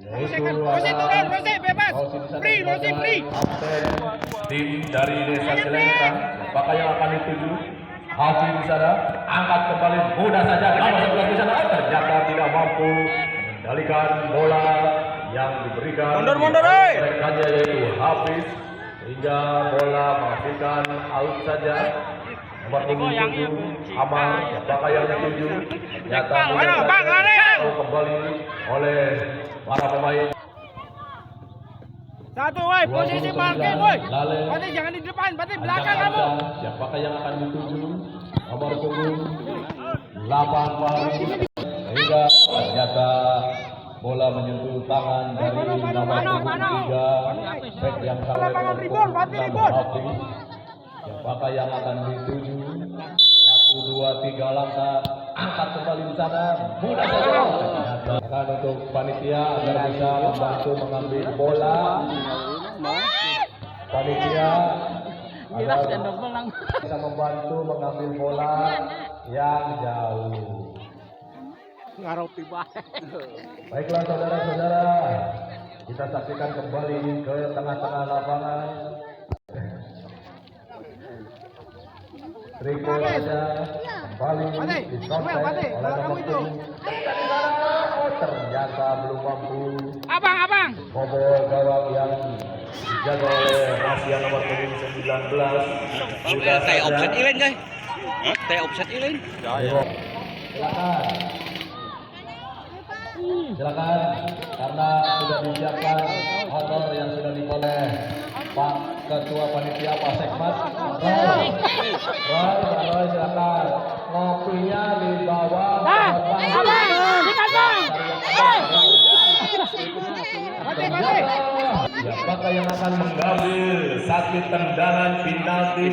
Rosi turun, Rosi bebas. Free, Rosi free. Tim dari Desa Cilengkrang, apakah yang akan dituju? Hafiz di sana, angkat kembali mudah saja. Nomor 11 di sana ternyata tidak mampu mengendalikan bola yang diberikan. Mundur, rekannya yaitu Hafiz, sehingga bola menghasilkan out saja. Nomor 7 Amal, apakah yang dituju? Ternyata kembali oleh para pemain. Satu, woi, posisi parkir, woi. Berarti jangan di depan, berarti belakang kamu. Siapakah yang akan dituju? Nomor 8 Fahri. Sehingga ternyata bola menyentuh tangan dari nomor 3 back yang salah nomor 6 Hafiz. Siapakah yang akan dituju? 1, 2, 3 langkah. Angkat kembali di sana. Mudah saja. Akan untuk panitia agar bisa membantu mengambil bola. Panitia agar bisa membantu mengambil bola yang jauh. Baiklah saudara-saudara, kita saksikan kembali ke tengah-tengah lapangan. Triko saja kembali disontek oleh nomor 7. Oh, ternyata belum mampu. Abang. Bobol gawang yang dijaga oleh Asia nomor 19. Sudah saya offset ilin guys. Saya offset ilin. Silakan karena sudah disiapkan honor yang sudah dikoleh Pak Ketua Panitia Pak Sekmas. Roy, silakan ngopinya di bawah. Siapakah yang akan mengambil satu tendangan penalti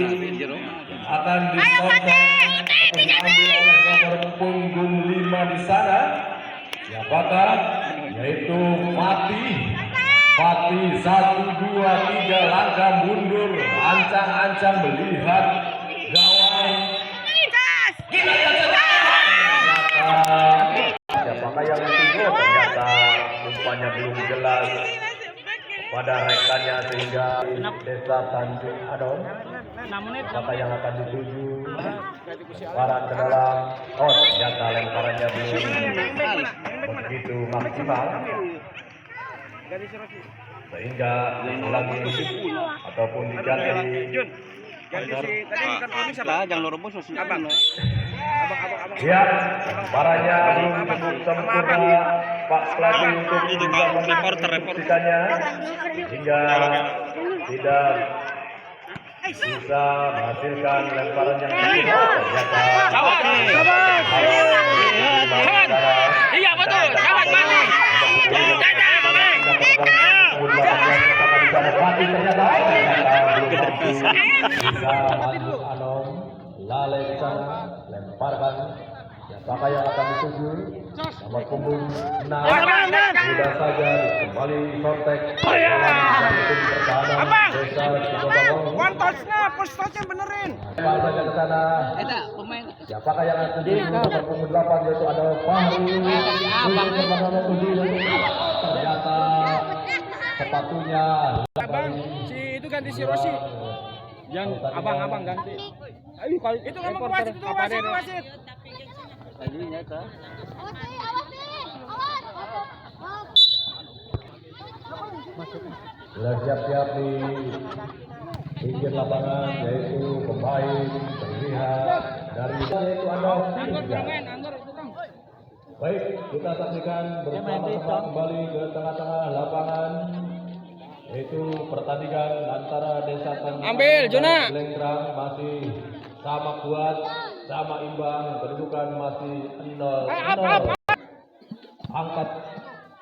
akan diambil oleh nomor punggung 5 di sana. Siapakah? Yaitu Fatih 1, 2, 3 langkah mundur, ancang-ancang melihat gawang. Siapakah yang dituju? Ternyata umpannya belum jelas pada rekannya sehingga Desa Tanjung Adon. Siapakah yang akan dituju? Lemparan ke dalam. Oh, ternyata lemparannya belum begitu maksimal. Sehingga lagi ataupun diganti. Jangan lorobos abang. Ya, lemparannya belum cukup sempurna Pak pelatih untuk bisa mengeksekusikannya hingga tidak bisa menghasilkan lemparan yang ternyata. Iya betul, sahabat balik. Bisa maju Anom Lale di sana lemparkan. Siapakah yang akan dituju? Nomor punggung 6. Mudah saja kembali disontek. Abang. Desa Cibobangon. One touch-nya, push touch-nya benerin. Lempar saja ke sana. Siapakah yang akan dituju? Nomor punggung 8 yaitu ada Fahri. Nomor 7 ternyata sepatunya. Abang, itu ganti si Rosi. Yang abang ganti. Ayo kalau itu ngomong ke wasit itu wasit. Tadinya ta. Sudah siap-siap di pinggir lapangan yaitu pemain terlihat dari yaitu ada Baik, kita saksikan bersama-sama kembali ke tengah-tengah lapangan yaitu pertandingan antara Desa Tanjung Ambil, Juna. Cilengkrang masih sama kuat, sama imbang, kedudukan masih 0-0. Angkat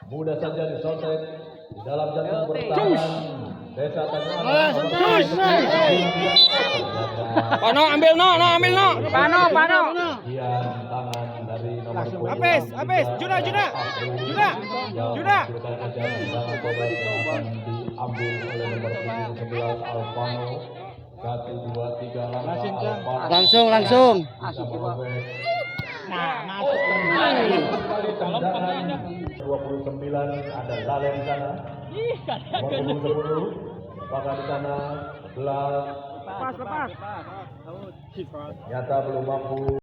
mudah saja disontek di dalam jantung pertahanan Desa Tanjung. Pano ambil no, ambil no. Pano. Kian tangan dari nomor Habis. Juna. Diambil oleh nomor 11 Alvano. 1, 2, 3 langkah Alvano. Langsung. Kembali tendangan 29 ada Lale di sana. Nomor 10 apakah di sana 11 Lepas. nyata belum mampu.